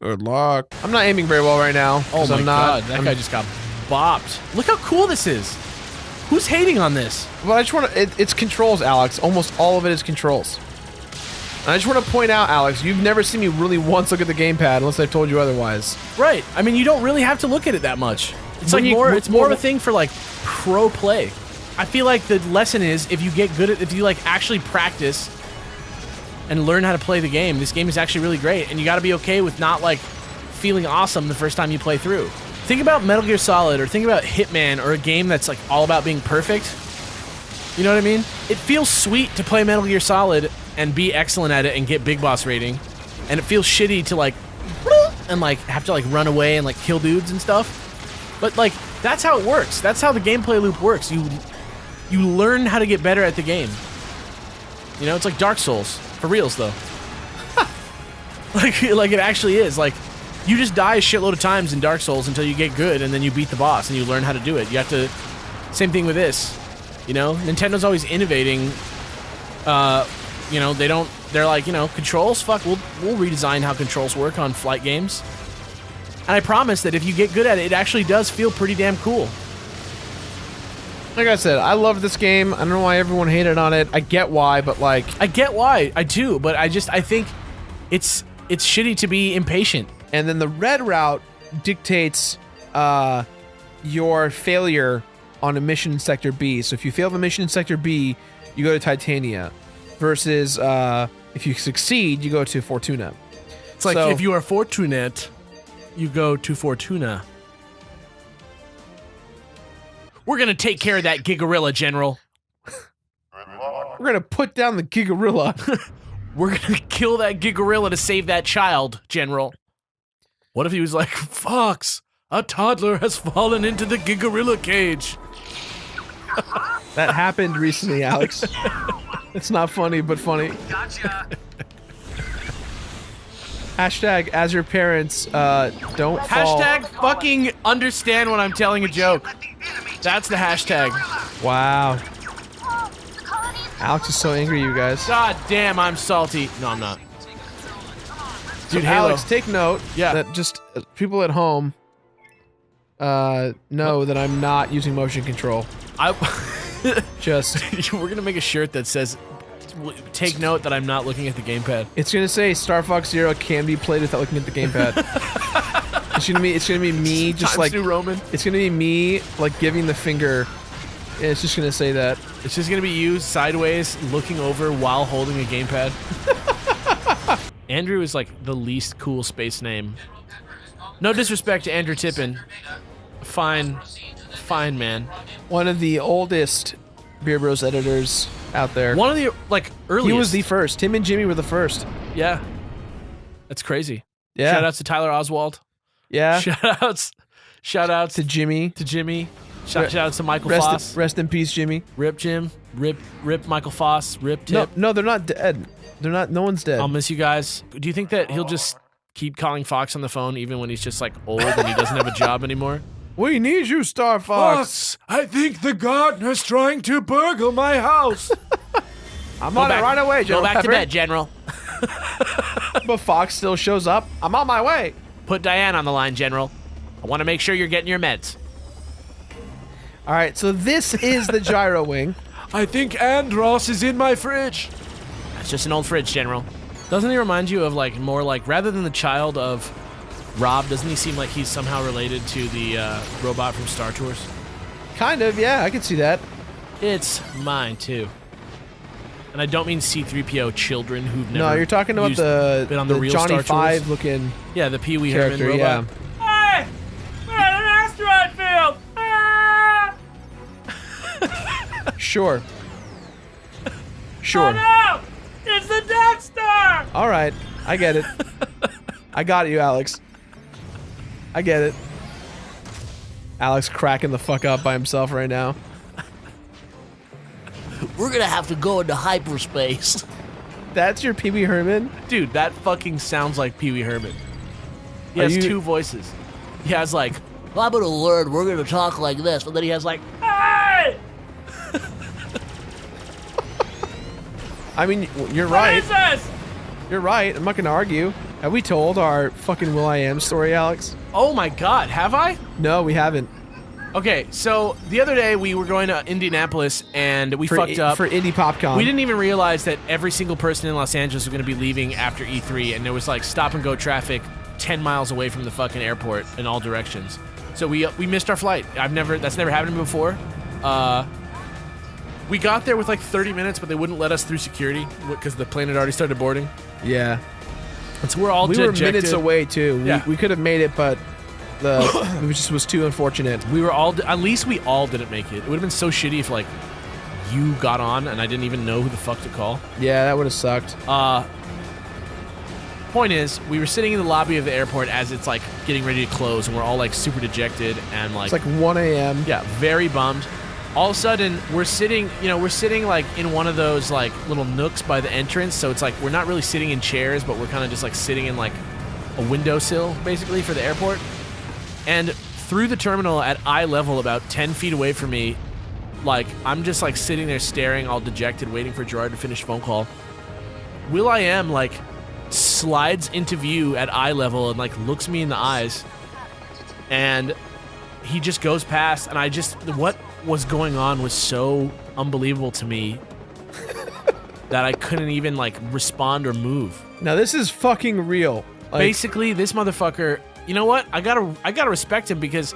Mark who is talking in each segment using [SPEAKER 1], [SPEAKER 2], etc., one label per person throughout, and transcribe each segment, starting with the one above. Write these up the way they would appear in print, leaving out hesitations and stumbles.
[SPEAKER 1] Good luck. I'm not aiming very well right now.
[SPEAKER 2] Oh my god, that
[SPEAKER 1] I'm,
[SPEAKER 2] guy just got bopped. Look how cool this is. Who's hating on this?
[SPEAKER 1] Well, I just want to... It's controls, Alex. Almost all of it is controls. And I just want to point out, Alex, you've never seen me really once look at the gamepad unless I've told you otherwise.
[SPEAKER 2] Right. I mean, you don't really have to look at it that much. It's like it's more of a thing for like pro play. I feel like the lesson is if you get good at, if you like actually practice and learn how to play the game, this game is actually really great, and you got to be okay with not like feeling awesome the first time you play through. Think about Metal Gear Solid, or think about Hitman, or a game that's like all about being perfect. You know what I mean? It feels sweet to play Metal Gear Solid and be excellent at it and get big boss rating, and it feels shitty to like and like have to like run away and like kill dudes and stuff. But like that's how it works. That's how the gameplay loop works. You learn how to get better at the game. You know, it's like Dark Souls for reals though. like it actually is. Like you just die a shitload of times in Dark Souls until you get good, and then you beat the boss and you learn how to do it. You have to. Same thing with this. You know, Nintendo's always innovating. You know, they're like, you know, controls, fuck, we'll redesign how controls work on flight games. And I promise that if you get good at it, it actually does feel pretty damn cool.
[SPEAKER 1] Like I said, I love this game. I don't know why everyone hated on it. I get why, but like...
[SPEAKER 2] I get why, I do, but I think it's shitty to be impatient.
[SPEAKER 1] And then the red route dictates your failure on a mission in Sector B. So if you fail the mission in Sector B, you go to Titania. Versus, if you succeed, you go to Fortuna.
[SPEAKER 2] It's like, if you are fortunate, you go to Fortuna. We're gonna take care of that Gigarilla, General.
[SPEAKER 1] We're gonna put down the Gigarilla.
[SPEAKER 2] We're gonna kill that Gigarilla to save that child, General. What if he was like, Fox, a toddler has fallen into the Gigarilla cage.
[SPEAKER 1] That happened recently, Alex. It's not funny, but funny.
[SPEAKER 3] Gotcha.
[SPEAKER 1] Hashtag, as your parents, don't fall.
[SPEAKER 2] Hashtag fucking understand when I'm telling a joke. That's the hashtag.
[SPEAKER 1] Wow. Alex is so angry, you guys.
[SPEAKER 2] God damn, I'm salty. No, I'm not. Dude,
[SPEAKER 1] so
[SPEAKER 2] Halo.
[SPEAKER 1] Alex, take note that just people at home know that I'm not using motion control. We're gonna make a shirt that says, take note that I'm not looking at the gamepad. It's gonna say Star Fox Zero can be played without looking at the gamepad. it's gonna be me just
[SPEAKER 2] Times
[SPEAKER 1] like
[SPEAKER 2] New Roman.
[SPEAKER 1] It's gonna be me like giving the finger. It's just gonna say that.
[SPEAKER 2] It's just gonna be you sideways looking over while holding a gamepad. Andrew is like the least cool space name. No disrespect to Andrew Tippin. Fine man.
[SPEAKER 1] One of the oldest Beer Bros editors out there.
[SPEAKER 2] One of the like earliest.
[SPEAKER 1] He was the first. Tim and Jimmy were the first.
[SPEAKER 2] Yeah. That's crazy.
[SPEAKER 1] Yeah.
[SPEAKER 2] Shout outs to Tyler Oswald.
[SPEAKER 1] Yeah.
[SPEAKER 2] Shout outs
[SPEAKER 1] to Jimmy.
[SPEAKER 2] Shout outs to Michael Foss.
[SPEAKER 1] Rest in peace, Jimmy.
[SPEAKER 2] Rip Jim. Rip Michael Foss. Rip Tip.
[SPEAKER 1] No, they're not dead. They're not. No one's dead.
[SPEAKER 2] I'll miss you guys. Do you think that he'll just keep calling Fox on the phone even when he's just like old and he doesn't have a job anymore?
[SPEAKER 1] We need you, Star Fox.
[SPEAKER 2] I think the gardener's trying to burgle my house.
[SPEAKER 1] I'm on it right away, General
[SPEAKER 2] Go back
[SPEAKER 1] Pepper.
[SPEAKER 2] to bed, General.
[SPEAKER 1] But Fox still shows up. I'm on my way.
[SPEAKER 2] Put Diane on the line, General. I want to make sure you're getting your meds.
[SPEAKER 1] All right, so this is the gyro wing.
[SPEAKER 2] I think Andros is in my fridge. That's just an old fridge, General. Doesn't he remind you of like more like, rather than the child of Rob, doesn't he seem like he's somehow related to the robot from Star Tours?
[SPEAKER 1] Kind of, yeah, I can see that.
[SPEAKER 2] It's mine too. And I don't mean C-3PO children who've never.
[SPEAKER 1] No, you're talking about
[SPEAKER 2] been on the real
[SPEAKER 1] Johnny
[SPEAKER 2] Star
[SPEAKER 1] Five
[SPEAKER 2] Tours.
[SPEAKER 1] looking.
[SPEAKER 2] Yeah, the Pee Wee Herman robot.
[SPEAKER 1] Yeah.
[SPEAKER 2] Hey, we're at an asteroid field. Ah!
[SPEAKER 1] Sure. Sure.
[SPEAKER 2] Oh no! It's the Death Star.
[SPEAKER 1] All right, I get it. I got you, Alex. I get it. Alex cracking the fuck up by himself right now.
[SPEAKER 4] We're gonna have to go into hyperspace.
[SPEAKER 1] That's your Pee Wee Herman?
[SPEAKER 2] Dude, that fucking sounds like Pee Wee Herman. He has two voices. He has like,
[SPEAKER 4] I'm gonna learn, we're gonna talk like this, but then he has like,
[SPEAKER 2] hey!
[SPEAKER 1] I mean, you're right.
[SPEAKER 2] What is this?
[SPEAKER 1] You're right. I'm not gonna argue. Have we told our fucking will.i.am story, Alex?
[SPEAKER 2] Oh my god, have I?
[SPEAKER 1] No, we haven't.
[SPEAKER 2] Okay, so the other day we were going to Indianapolis and we fucked up.
[SPEAKER 1] For Indie PopCon.
[SPEAKER 2] We didn't even realize that every single person in Los Angeles was going to be leaving after E3, and there was like stop and go traffic 10 miles away from the fucking airport in all directions. So we missed our flight. That's never happened to me before. We got there with like 30 minutes, but they wouldn't let us through security because the plane had already started boarding.
[SPEAKER 1] Yeah.
[SPEAKER 2] And so we're all
[SPEAKER 1] We
[SPEAKER 2] dejected.
[SPEAKER 1] were minutes away too.
[SPEAKER 2] Yeah.
[SPEAKER 1] We could have made it, but it just was too unfortunate.
[SPEAKER 2] We were all, at least we all didn't make it. It would have been so shitty if like you got on and I didn't even know who the fuck to call.
[SPEAKER 1] Yeah, that would have sucked.
[SPEAKER 2] Point is, we were sitting in the lobby of the airport as it's like getting ready to close, and we're all like super dejected and like
[SPEAKER 1] It's like 1 a.m.
[SPEAKER 2] yeah, very bummed. All of a sudden, we're sitting like in one of those like little nooks by the entrance, so it's like we're not really sitting in chairs, but we're kind of just like sitting in like a windowsill basically for the airport. And through the terminal at eye level, about 10 feet away from me, like I'm just like sitting there staring, all dejected, waiting for Gerard to finish phone call. will.i.am like slides into view at eye level and like looks me in the eyes, and he just goes past, and what was going on was so unbelievable to me that I couldn't even like respond or move.
[SPEAKER 1] Now this is fucking real. Like,
[SPEAKER 2] Basically, this motherfucker, you know what? I gotta respect him because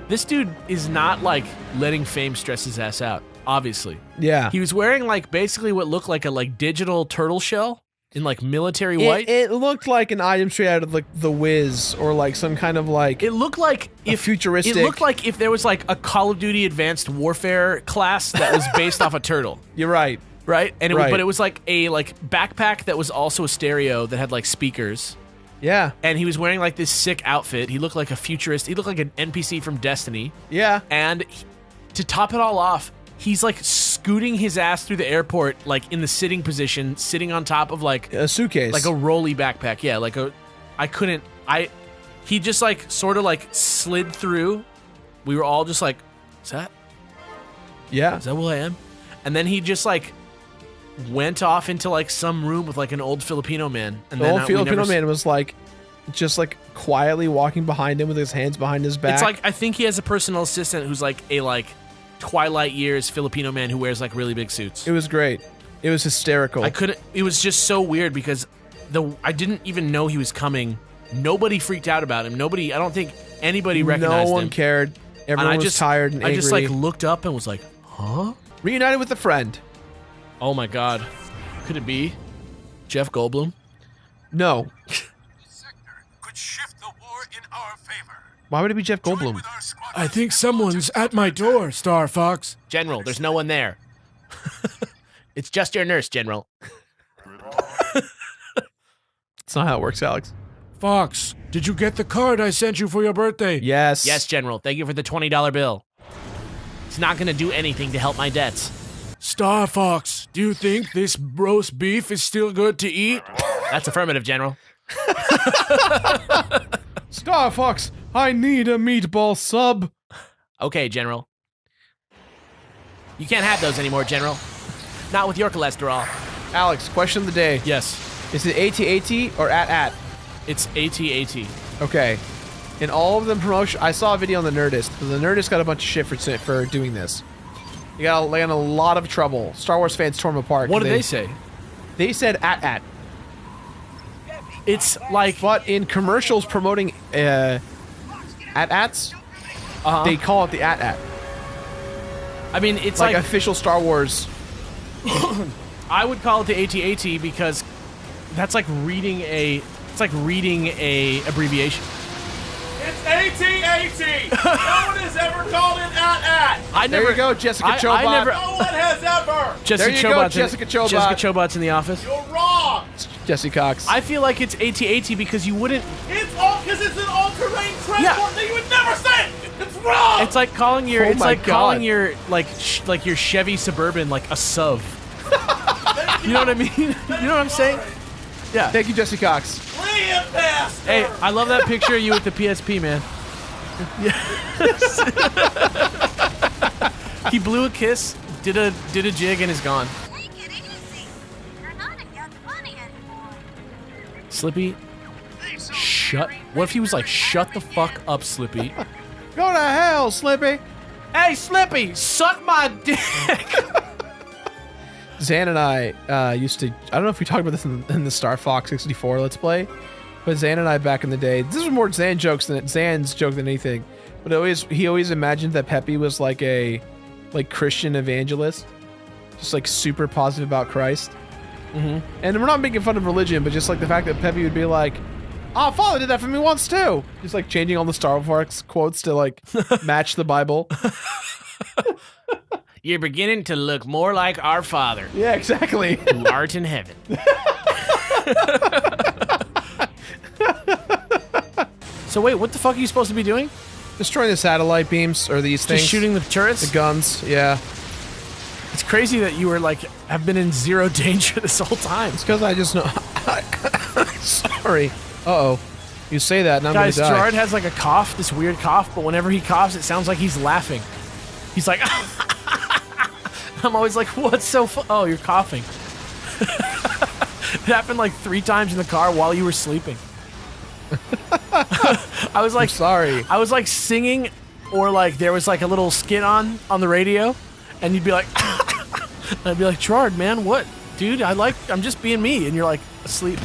[SPEAKER 2] this dude is not like letting fame stress his ass out, obviously.
[SPEAKER 1] yeah.
[SPEAKER 2] He was wearing like basically what looked like a like digital turtle shell in like military white.
[SPEAKER 1] It looked like an item straight out of like The Wiz or like some kind of like
[SPEAKER 2] It looked like
[SPEAKER 1] futuristic.
[SPEAKER 2] It looked like if there was like a Call of Duty Advanced Warfare class that was based off a turtle,
[SPEAKER 1] You're right.
[SPEAKER 2] right? And
[SPEAKER 1] Right.
[SPEAKER 2] but it was like a like backpack that was also a stereo that had like speakers.
[SPEAKER 1] Yeah.
[SPEAKER 2] And he was wearing like this sick outfit. He looked like a futurist. He looked like an NPC from Destiny.
[SPEAKER 1] Yeah.
[SPEAKER 2] And to top it all off, he's like scooting his ass through the airport, like in the sitting position, sitting on top of like
[SPEAKER 1] A suitcase.
[SPEAKER 2] like a rolly backpack. Yeah, he just like sort of like slid through. We were all just like, is that will.i.am? And then he just like went off into like some room with like an old Filipino man. And
[SPEAKER 1] the
[SPEAKER 2] then
[SPEAKER 1] old
[SPEAKER 2] we
[SPEAKER 1] Filipino
[SPEAKER 2] never
[SPEAKER 1] man was like, just like quietly walking behind him with his hands behind his back.
[SPEAKER 2] It's like, I think he has a personal assistant who's like a like Twilight Years Filipino man who wears like really big suits.
[SPEAKER 1] It was great. It was hysterical.
[SPEAKER 2] It was just so weird because I didn't even know he was coming. Nobody freaked out about him. I don't think anybody recognized him.
[SPEAKER 1] No one cared. Everyone was tired and angry.
[SPEAKER 2] I just like looked up and was like, huh?
[SPEAKER 1] Reunited with a friend.
[SPEAKER 2] Oh my god. Could it be Jeff Goldblum?
[SPEAKER 1] No.
[SPEAKER 3] Could shift the war in our favor.
[SPEAKER 1] Why would it be Jeff Goldblum?
[SPEAKER 3] I think someone's at my door, Star Fox.
[SPEAKER 2] General, there's no one there. It's just your nurse, General.
[SPEAKER 1] That's not how it works, Alex.
[SPEAKER 3] Fox, did you get the card I sent you for your birthday?
[SPEAKER 1] Yes.
[SPEAKER 2] Yes, General. Thank you for the $20 bill. It's not going to do anything to help my debts.
[SPEAKER 3] Star Fox, do you think this roast beef is still good to eat?
[SPEAKER 2] That's affirmative, General.
[SPEAKER 1] Star Fox, I need a meatball sub.
[SPEAKER 2] Okay, General. You can't have those anymore, General. Not with your cholesterol.
[SPEAKER 1] Alex, question of the day.
[SPEAKER 2] Yes.
[SPEAKER 1] Is it AT-AT or at?
[SPEAKER 2] It's AT-AT.
[SPEAKER 1] Okay. In all of them promotion, I saw a video on the Nerdist. The Nerdist got a bunch of shit for doing this. They got in a lot of trouble. Star Wars fans tore them apart.
[SPEAKER 2] What did they say?
[SPEAKER 1] They said at.
[SPEAKER 2] It's like...
[SPEAKER 1] But in commercials promoting at-ats, they call it the at.
[SPEAKER 2] I mean, it's
[SPEAKER 1] like official Star Wars.
[SPEAKER 2] I would call it the AT-AT because that's like reading a... It's like reading a abbreviation.
[SPEAKER 3] It's AT-AT! No one has ever called it at.
[SPEAKER 1] There you go, Jessica Chobot.
[SPEAKER 3] No one has ever!
[SPEAKER 1] There you go, Jessica Chobot.
[SPEAKER 2] Jessica Chobot's in the office.
[SPEAKER 3] You're wrong!
[SPEAKER 1] Jesse Cox.
[SPEAKER 2] I feel like it's AT-AT because you wouldn't...
[SPEAKER 3] It's all because it's an all-terrain transport that you would never say! It's wrong!
[SPEAKER 2] It's like calling your...
[SPEAKER 1] Oh
[SPEAKER 2] it's
[SPEAKER 1] my
[SPEAKER 2] like
[SPEAKER 1] God.
[SPEAKER 2] calling your, like your Chevy Suburban, like a SUV. You know what I mean? You know what I'm saying? Yeah.
[SPEAKER 1] Thank you, Jesse Cox.
[SPEAKER 3] Free him, bastard!
[SPEAKER 2] Hey, I love that picture of you with the PSP, man. Yes. He blew a kiss, did a jig, and is gone.
[SPEAKER 5] Take it easy. You're not a young bunny anymore.
[SPEAKER 2] Slippy, What if he was like, shut the fuck up, Slippy?
[SPEAKER 1] Go to hell, Slippy.
[SPEAKER 2] Hey, Slippy, suck my dick.
[SPEAKER 1] Zan and I used to, I don't know if we talked about this in the Star Fox 64 Let's Play, but Zan and I back in the day, this was more Zan's joke than anything, but he always imagined that Peppy was like a Christian evangelist, just like super positive about Christ. And we're not making fun of religion, but just like the fact that Peppy would be like, "Oh, Father did that for me once too," just like changing all the Star Fox quotes to like match the Bible.
[SPEAKER 2] You're beginning to look more like our Father.
[SPEAKER 1] Yeah, exactly.
[SPEAKER 2] Who art in heaven. So wait, what the fuck are you supposed to be doing?
[SPEAKER 1] Destroying the satellite beams, or these things.
[SPEAKER 2] Just shooting the turrets?
[SPEAKER 1] The guns, yeah.
[SPEAKER 2] It's crazy that you were like, have been in zero danger this whole time.
[SPEAKER 1] It's because I just know. Sorry. Uh-oh. You say that, and I'm
[SPEAKER 2] Guys,
[SPEAKER 1] gonna die.
[SPEAKER 2] Gerard has like a cough, this weird cough, but whenever he coughs, it sounds like he's laughing. He's like, I'm always like, what's so oh, you're coughing. It happened like 3 times in the car while you were sleeping. I was like,
[SPEAKER 1] I'm sorry.
[SPEAKER 2] I was like singing, or like there was like a little skit on the radio, and you'd be like, and I'd be like, Gerard, man, what? Dude, I'm just being me, and you're like, asleep.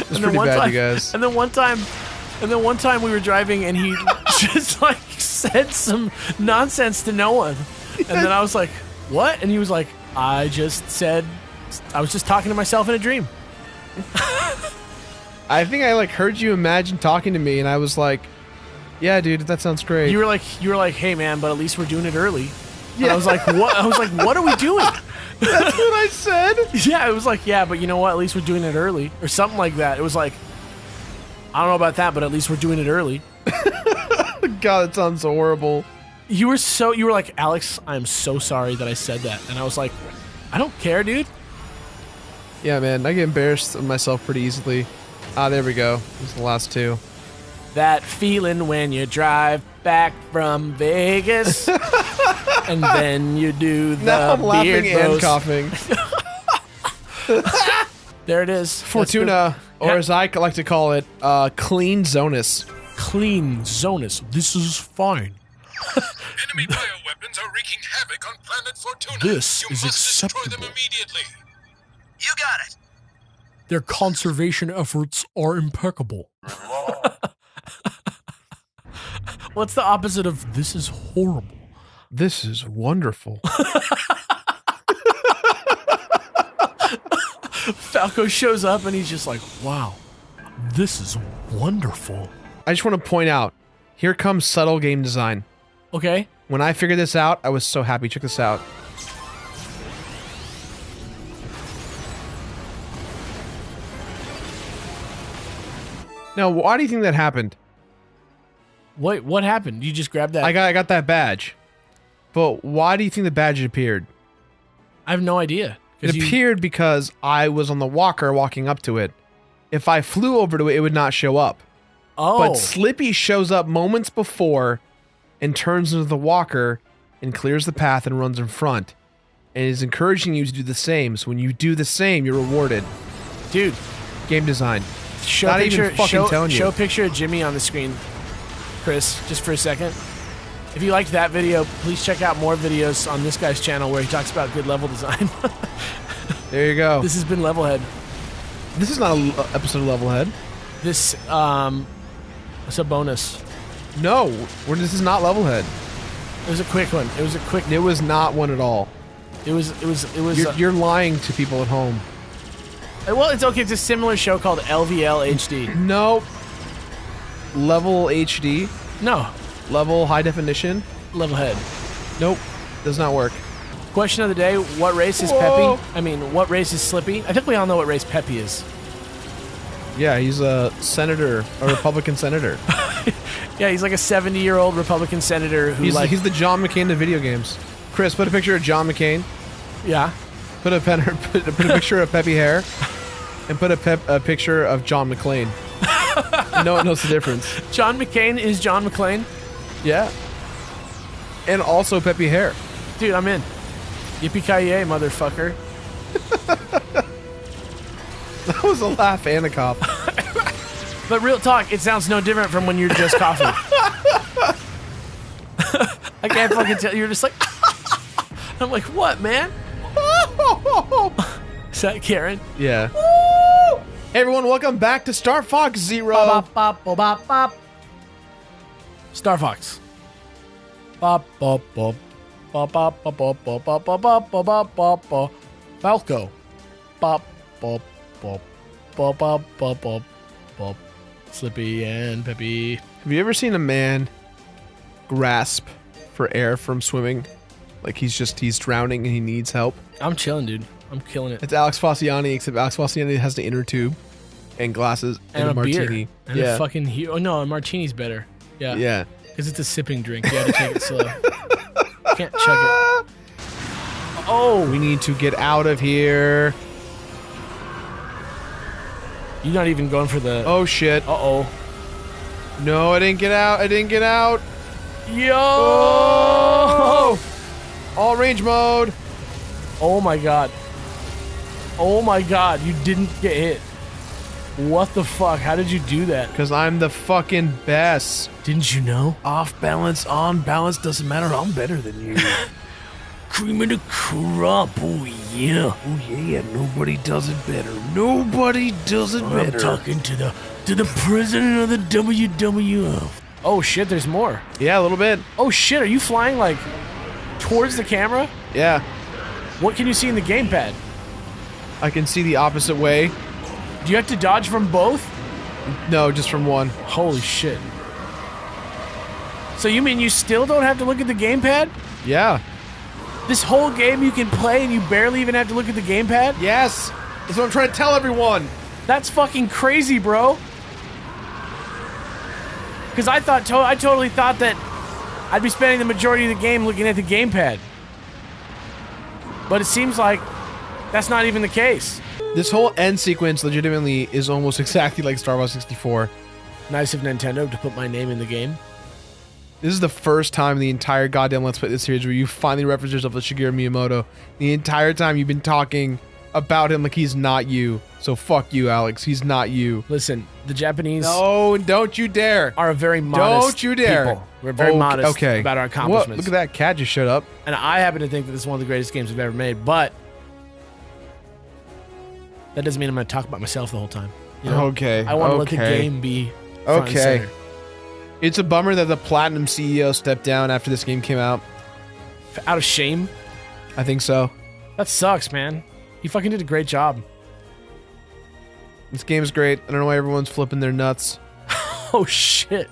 [SPEAKER 1] It's pretty bad, you guys.
[SPEAKER 2] And then one time we were driving, and he just like said some nonsense to no one. And then I was like, what? And he was like, I was just talking to myself in a dream.
[SPEAKER 1] I think I like heard you imagine talking to me, and I was like, yeah, dude, that sounds great.
[SPEAKER 2] You were like, hey man, but at least we're doing it early. Yeah. And I was like, what? I was like, what are we doing?
[SPEAKER 1] That's what I said?
[SPEAKER 2] Yeah, it was like, yeah, but you know what? At least we're doing it early. Or something like that. It was like, I don't know about that, but at least we're doing it early.
[SPEAKER 1] God, that sounds so horrible.
[SPEAKER 2] You were like, Alex, I'm so sorry that I said that. And I was like, I don't care, dude.
[SPEAKER 1] Yeah, man, I get embarrassed of myself pretty easily. Ah, there we go. This is the last 2.
[SPEAKER 2] That feeling when you drive back from Vegas and then you do the
[SPEAKER 1] now I'm laughing
[SPEAKER 2] beard
[SPEAKER 1] and coughing.
[SPEAKER 2] There it is.
[SPEAKER 1] Fortuna, or as I like to call it, Clean Zonus.
[SPEAKER 2] Clean Zonus. This is fine.
[SPEAKER 5] Enemy bioweapons are wreaking havoc on planet Fortuna.
[SPEAKER 2] This
[SPEAKER 5] you
[SPEAKER 2] is
[SPEAKER 5] must
[SPEAKER 2] acceptable.
[SPEAKER 5] destroy them immediately. You got it.
[SPEAKER 2] Their conservation efforts are impeccable. What's the opposite of this is horrible?
[SPEAKER 1] This is wonderful.
[SPEAKER 2] Falco shows up and he's just like, wow, this is wonderful.
[SPEAKER 1] I just want to point out, here comes subtle game design.
[SPEAKER 2] Okay.
[SPEAKER 1] When I figured this out, I was so happy. Check this out. Now, why do you think that happened?
[SPEAKER 2] Wait, what happened? You just grabbed that?
[SPEAKER 1] I got that badge. But why do you think the badge appeared?
[SPEAKER 2] I have no idea.
[SPEAKER 1] It appeared because I was on the walker walking up to it. If I flew over to it, it would not show up.
[SPEAKER 2] Oh.
[SPEAKER 1] But Slippy shows up moments before and turns into the walker and clears the path and runs in front. And is encouraging you to do the same. So when you do the same, you're rewarded.
[SPEAKER 2] Dude.
[SPEAKER 1] Game design.
[SPEAKER 2] Show
[SPEAKER 1] Not
[SPEAKER 2] picture,
[SPEAKER 1] even fucking telling you.
[SPEAKER 2] Show a picture of Jimmy on the screen, Chris, just for a second. If you liked that video, please check out more videos on this guy's channel where he talks about good level design.
[SPEAKER 1] There you go.
[SPEAKER 2] This has been Levelhead.
[SPEAKER 1] This is not an episode of Levelhead.
[SPEAKER 2] This, it's a bonus.
[SPEAKER 1] No, this is not Levelhead.
[SPEAKER 2] It was a quick one. It was a quick.
[SPEAKER 1] It was not one at all.
[SPEAKER 2] It was.
[SPEAKER 1] You're lying to people at home.
[SPEAKER 2] Well, it's okay. It's a similar show called LVL HD.
[SPEAKER 1] No. Level HD.
[SPEAKER 2] No.
[SPEAKER 1] Level high definition.
[SPEAKER 2] Levelhead.
[SPEAKER 1] Nope. Does not work.
[SPEAKER 2] Question of the day: what race is
[SPEAKER 1] Whoa.
[SPEAKER 2] Peppy? I mean, what race is Slippy? I think we all know what race Peppy is.
[SPEAKER 1] Yeah, he's a senator, a Republican senator.
[SPEAKER 2] Yeah, he's like a 70-year-old Republican senator who
[SPEAKER 1] he's the John McCain of video games. Chris, put a picture of John McCain.
[SPEAKER 2] Yeah.
[SPEAKER 1] Put a picture of Peppy hair, and put a picture of John McClane. No one knows the difference.
[SPEAKER 2] John McCain is John McClane?
[SPEAKER 1] Yeah. And also Peppy hair.
[SPEAKER 2] Dude, I'm in. Yippee-ki-yay, motherfucker.
[SPEAKER 1] That was a laugh and a cough.
[SPEAKER 2] But real talk, it sounds no different from when you're just coughing. I can't fucking tell. You're just like, I'm like, what, man? Is that Karen?
[SPEAKER 1] Yeah. Hey everyone, welcome back to Star Fox Zero.
[SPEAKER 2] Bop, bop, bop, bop, bop. Star Fox. Bop, bop, bop. Bop, bop, bop, bop, bop, bop, bop, bop, bop, bop, bop, bop. Falco. Bop, bop, bop, bop, bop, bop, bop, bop. Slippy and Peppy.
[SPEAKER 1] Have you ever seen a man grasp for air from swimming? Like he's drowning and he needs help?
[SPEAKER 2] I'm chilling, dude. I'm killing it.
[SPEAKER 1] It's Alex Fossiani, except Alex Fossiani has the inner tube and glasses and a martini.
[SPEAKER 2] Beer. And a fucking oh no, a martini's better. Yeah.
[SPEAKER 1] Yeah.
[SPEAKER 2] Because it's a sipping drink. You gotta take it slow. Can't chug it. Oh,
[SPEAKER 1] we need to get out of here.
[SPEAKER 2] You're not even going for the...
[SPEAKER 1] Oh, shit.
[SPEAKER 2] Uh-oh.
[SPEAKER 1] No, I didn't get out. I didn't get out.
[SPEAKER 2] Yo!
[SPEAKER 1] Oh! All range mode.
[SPEAKER 2] Oh, my God. Oh, my God. You didn't get hit. What the fuck? How did you do that?
[SPEAKER 1] Because I'm the fucking best.
[SPEAKER 2] Didn't you know?
[SPEAKER 1] Off balance, on balance, doesn't matter. I'm better than you.
[SPEAKER 2] Cream of the crop. Oh, yeah.
[SPEAKER 1] Oh yeah, nobody does it better. Nobody does it better.
[SPEAKER 2] I'm talking to the president of the WWF. Oh shit, there's more.
[SPEAKER 1] Yeah, a little bit.
[SPEAKER 2] Oh shit, are you flying like towards the camera?
[SPEAKER 1] Yeah.
[SPEAKER 2] What can you see in the gamepad?
[SPEAKER 1] I can see the opposite way.
[SPEAKER 2] Do you have to dodge from both?
[SPEAKER 1] No, just from one.
[SPEAKER 2] Holy shit. So you mean you still don't have to look at the gamepad?
[SPEAKER 1] Yeah.
[SPEAKER 2] This whole game you can play and you barely even have to look at the gamepad?
[SPEAKER 1] Yes! That's what I'm trying to tell everyone!
[SPEAKER 2] That's fucking crazy, bro. Because I totally thought that I'd be spending the majority of the game looking at the gamepad. But it seems like that's not even the case.
[SPEAKER 1] This whole end sequence legitimately is almost exactly like Star Wars 64.
[SPEAKER 2] Nice of Nintendo to put my name in the game.
[SPEAKER 1] This is the first time in the entire goddamn Let's Play this series where you finally reference yourself as Shigeru Miyamoto. The entire time you've been talking about him like he's not you. So fuck you, Alex. He's not you.
[SPEAKER 2] Listen, the Japanese...
[SPEAKER 1] No, don't you dare.
[SPEAKER 2] ...are a very modest
[SPEAKER 1] Don't you dare.
[SPEAKER 2] people. We're very modest about our accomplishments.
[SPEAKER 1] What? Look at that cat just shut up.
[SPEAKER 2] And I happen to think that this is one of the greatest games we've ever made, but... that doesn't mean I'm going to talk about myself the whole time. You know?
[SPEAKER 1] Okay.
[SPEAKER 2] I want to let the game be front and center.
[SPEAKER 1] It's a bummer that the Platinum CEO stepped down after this game came out.
[SPEAKER 2] Out of shame?
[SPEAKER 1] I think so.
[SPEAKER 2] That sucks, man. He fucking did a great job.
[SPEAKER 1] This game's great. I don't know why everyone's flipping their nuts.
[SPEAKER 2] Oh, shit.